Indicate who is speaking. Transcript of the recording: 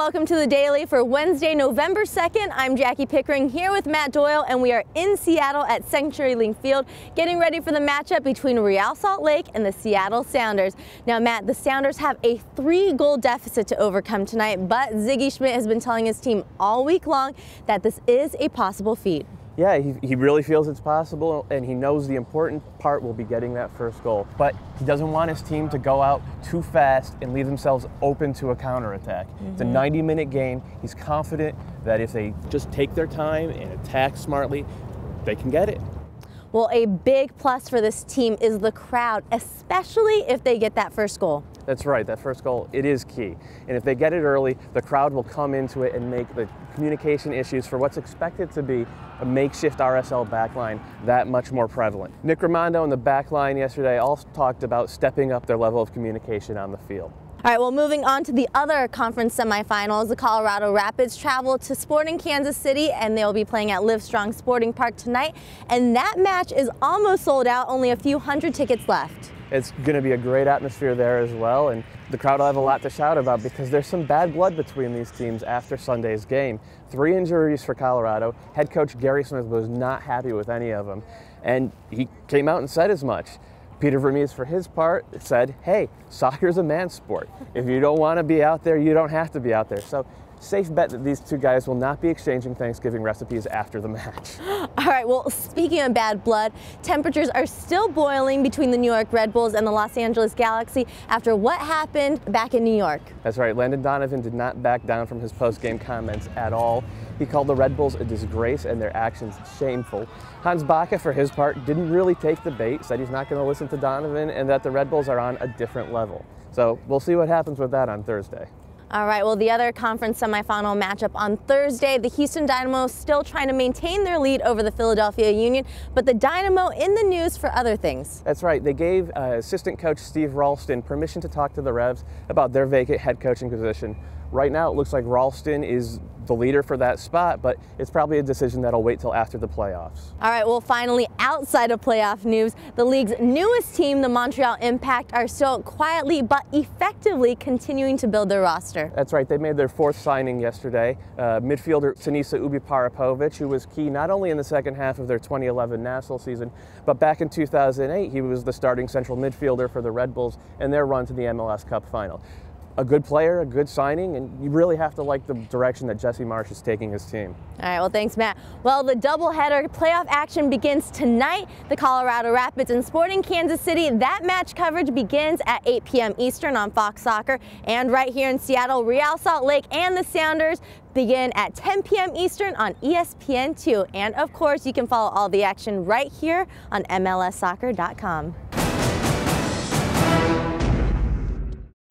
Speaker 1: welcome to the Daily for Wednesday, November 2nd. I'm Jackie Pickering here with Matt Doyle, and we are in Seattle at CenturyLink Field getting ready for the matchup between Real Salt Lake and the Seattle Sounders. Now, Matt, the Sounders have a 3-goal deficit to overcome tonight, but Sigi Schmid has been telling his team all week long that this is a possible feat.
Speaker 2: Yeah, he really feels it's possible, and he knows the important part will be getting that first goal. But he doesn't want his team to go out too fast and leave themselves open to a counterattack. It's a 90-minute game. He's confident that if they just take their time and attack smartly, they can get it.
Speaker 1: Well, a big plus for this team is the crowd, especially if they get that first goal.
Speaker 2: That's right, that first goal, it is key. And if they get it early, the crowd will come into it and make the communication issues for what's expected to be a makeshift RSL backline that much more prevalent. Nick Rimando and the backline yesterday all talked about stepping up their level of communication on the field.
Speaker 1: All right, well, moving on to the other conference semifinals, the Colorado Rapids travel to Sporting Kansas City, and they'll be playing at Livestrong Sporting Park tonight. And that match is almost sold out, only a few hundred tickets left.
Speaker 2: It's going to be a great atmosphere there as well, and the crowd will have a lot to shout about because there's some bad blood between these teams after Sunday's game. 3 injuries for Colorado. Head coach Gary Smith was not happy with any of them, and he came out and said as much. Peter Vermes, for his part, said, hey, soccer's a man's sport. If you don't want to be out there, you don't have to be out there. So, safe bet that these two guys will not be exchanging Thanksgiving recipes after the match.
Speaker 1: All right, well, speaking of bad blood, temperatures are still boiling between the New York Red Bulls and the Los Angeles Galaxy after what happened back in New York.
Speaker 2: That's right, Landon Donovan did not back down from his post-game comments at all. He called the Red Bulls a disgrace and their actions shameful. Hans Baca, for his part, didn't really take the bait, said he's not going to listen to Donovan and that the Red Bulls are on a different level. So we'll see what happens with that on Thursday.
Speaker 1: All right, well, the other conference semifinal matchup on Thursday, the Houston Dynamo still trying to maintain their lead over the Philadelphia Union, but the Dynamo in the news for other things.
Speaker 2: That's right. They gave assistant coach Steve Ralston permission to talk to the Revs about their vacant head coaching position. Right now, it looks like Ralston is the leader for that spot, but it's probably a decision that'll wait till after the playoffs.
Speaker 1: All right, well, finally, outside of playoff news, the league's newest team, the Montreal Impact, are still quietly but effectively continuing to build their roster.
Speaker 2: That's right. They made their 4th signing yesterday. Midfielder Sinisa Ubi-Parapovic, who was key not only in the second half of their 2011 national season, but back in 2008, he was the starting central midfielder for the Red Bulls in their run to the MLS Cup final. A good player, a good signing, and you really have to like the direction that Jesse Marsch is taking his team.
Speaker 1: All right, well, thanks, Matt. Well, the doubleheader playoff action begins tonight. The Colorado Rapids and Sporting Kansas City. That match coverage begins at 8 p.m. Eastern on Fox Soccer. And right here in Seattle, Real Salt Lake and the Sounders begin at 10 p.m. Eastern on ESPN2. And of course, you can follow all the action right here on MLSsoccer.com.